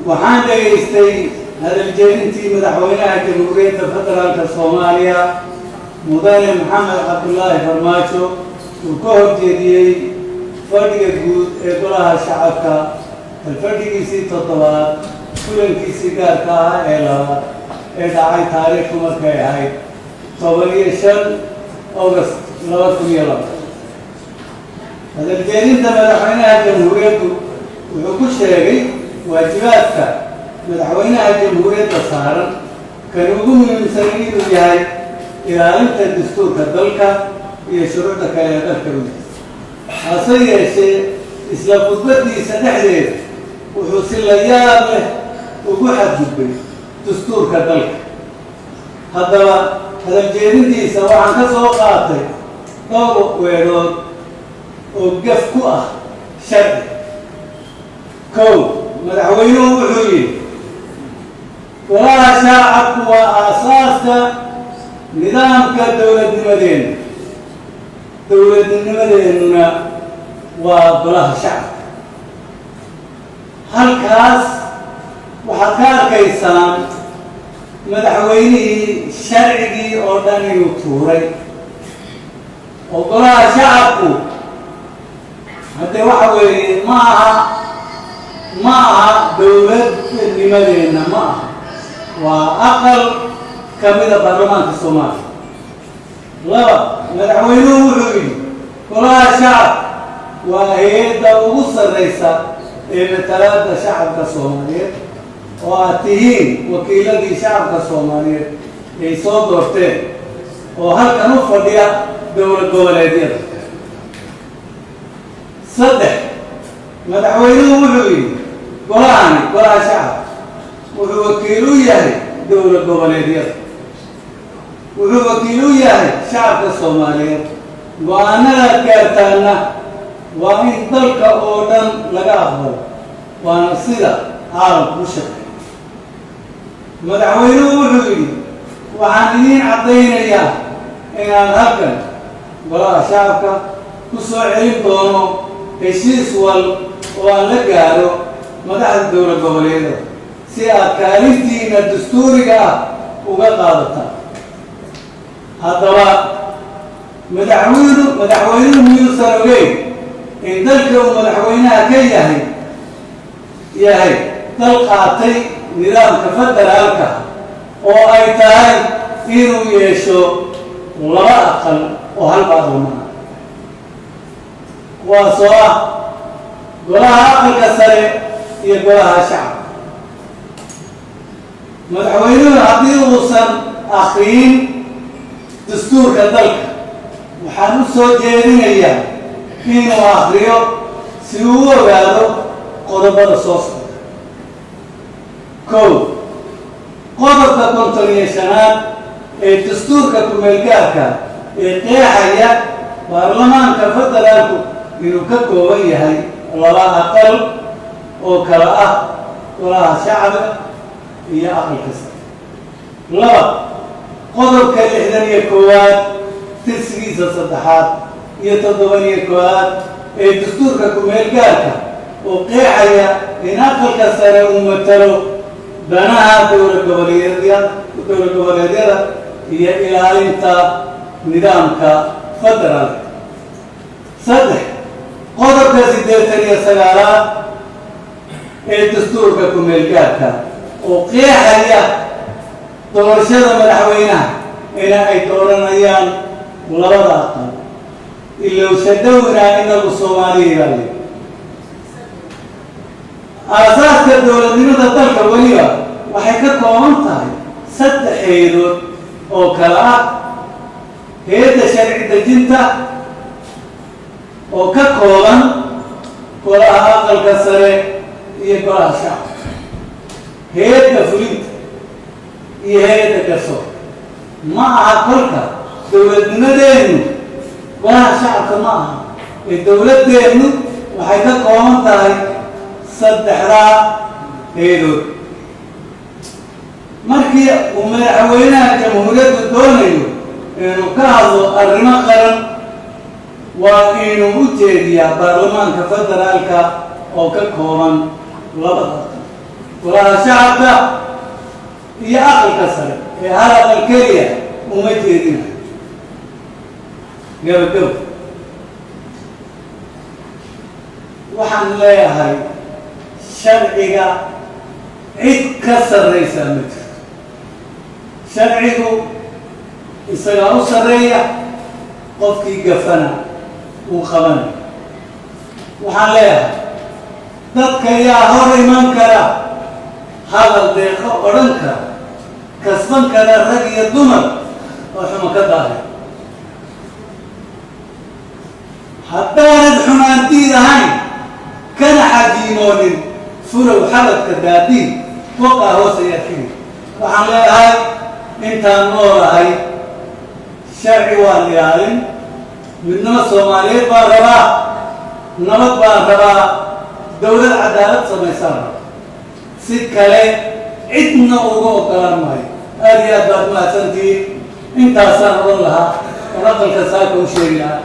waxaan dhageystay hadaljeedintii madaxweynaha jamhuuriyadda federaalka Soomaaliya mudane Maxamed Cabdullaahi Farmaajo uu ka horjeediyey fadhiga guud ee golaha shacabka fadhigiisii toddobaad kulankiisii gaarka ah ee labaad ee dhacay taariikhdu markay ahayd 15 August 2002 hadaljeedinta madaxweynaha jamhuuriyaddu wuxuu ku sheegay waajibaadka madaxweynaha jamhuuriyadda saaran kan ugu muhiimsan inuu yahay ilaalinta dastuurka dalka iyo shuruucda kale ee dalka u hase yeeshee isla khudbadiisa dhexdeeda wuxuu si la yaab leh ugu xadgudbay dastuurka dalka haddaba hadaljeedintiisa waxaan ka soo qaatay dhowr weerood oo gaf ku ah sharci kow madaxweynuhu wuxuu yidhi golaha shacabku waa aasaaska nidaamka dowladnimadeennuna waa golaha shacabka halkaas waxaad ka arkaysaan madaxweynihii sharcigii oo dhan inuu tuuray oo golaha shacabku haddee waxa weeye ma aha dowladnimadeenna ma aha waa aqal ka mida baarlamaanka Soomaaliya laba madaxweynuhu wuxuu yidhi golaha shacab waa hay'adda ugu sarreysa ee matalaadda shacabka Soomaaliyeed oo aad tihiin wakiiladii shacabka Soomaaliyeed ay soo doorteen oo halkan u fadhiya dowlad goboleedyada saddex madaxweynuhu wuxuu yidhi golaha shacab wuxuu wakiil u yahay dowlad goboleedyada wuxuu wakiil u yahay shacabka Soomaaliyeed go'aanada gaartaana waa in dalka oo dhan laga aqbalo waana sida caalamku u shaqeeyo madaxweynuhu wuxuu yidhi waxaan idiin caddaynayaa inaan halkan golaha shacabka ku soo celin doono heshiis wal oo aan la gaaro madaxda dowlad goboleedyada si aad kaalintiina dastuuriga ah uga qaadataan haddaba madaxweynuhu miyuusan ogeyn in dalka uu madaxweynaha ka yahay dal qaatay nidaamka federaalka oo ay tahay inuu yeesho laba aqal oo hal baarlamaan kuwaasoo ah golaha aqalka sare iyo golaha shacabka madaxweynuhu haddii uusan akhriyin dastuurka dalka waxaan u soo jeedinayaa inuu akhriyo si uu u ogaado qodobada soo socda kow qodobka 55 ee dastuurka ku-meelgaarka ee qeexaya baarlamaanka federaalku inuu ka kooban yahay laba aqal oo kala ah golaha shacabka iyo aqalka sare laba qodobka 61 tirsigiisa saddexaad iyo 71 ee dastuurka ku-meelgaarka oo qeexaya in aqalka sare uu matalo danaha dowlad goboleedyada iyo ilaalinta nidaamka federaalka saddex qodobka 89 ee dastuurka ku-meelgaarka oo qeexaya doorashada madaxweynaha in ay dooranayaan labada aqal ilowshadowna inagu Soomaaliya aasaaska dowladnimada dalka weliba waxay ka kooban tahay saddex hay'adood oo kala ah hay'adda sharci dejinta oo ka kooban golaha aqalka sare iyo golaha shacabka hay'adda fulinta iyo hay'adda garsoorka ma aha kolka dowladnimadeennu golaha shacabka ma aha ee dowladeennu waxay ka kooban tahay saddexdaa hay'adood markii uu madaxweynaha jamhuuriyaddu doonayo inuu ka hadlo arrimo qaran waa inuu u jeediyaa baarlamaanka federaalka oo ka kooban labada ولا شعب هي عقل كسر هذا الكلية ومجدين قبل وحن لا هاي شرعي عيد كسر رئيس المجد شرعي يصيروا سرية قفكي قفنا وخبنا وحن لا ضدك يا هوري من كرا هذا الدقيقة أورنكا كسبان كرا رجي الدمر وحما كداهي حتى ندحنا الدين هاي كان حجيمون فرو حلق كدادين وقع هو سيأتين وحن لا هاي انت النور هاي شرعي واليالين من الصومالية باربا نمط باربا دولة العدالة سميسان سكالي عدنا وقوة كلام ماي هذه أدوات ما سنتي انت أسر لها ونقل كساكم شيئا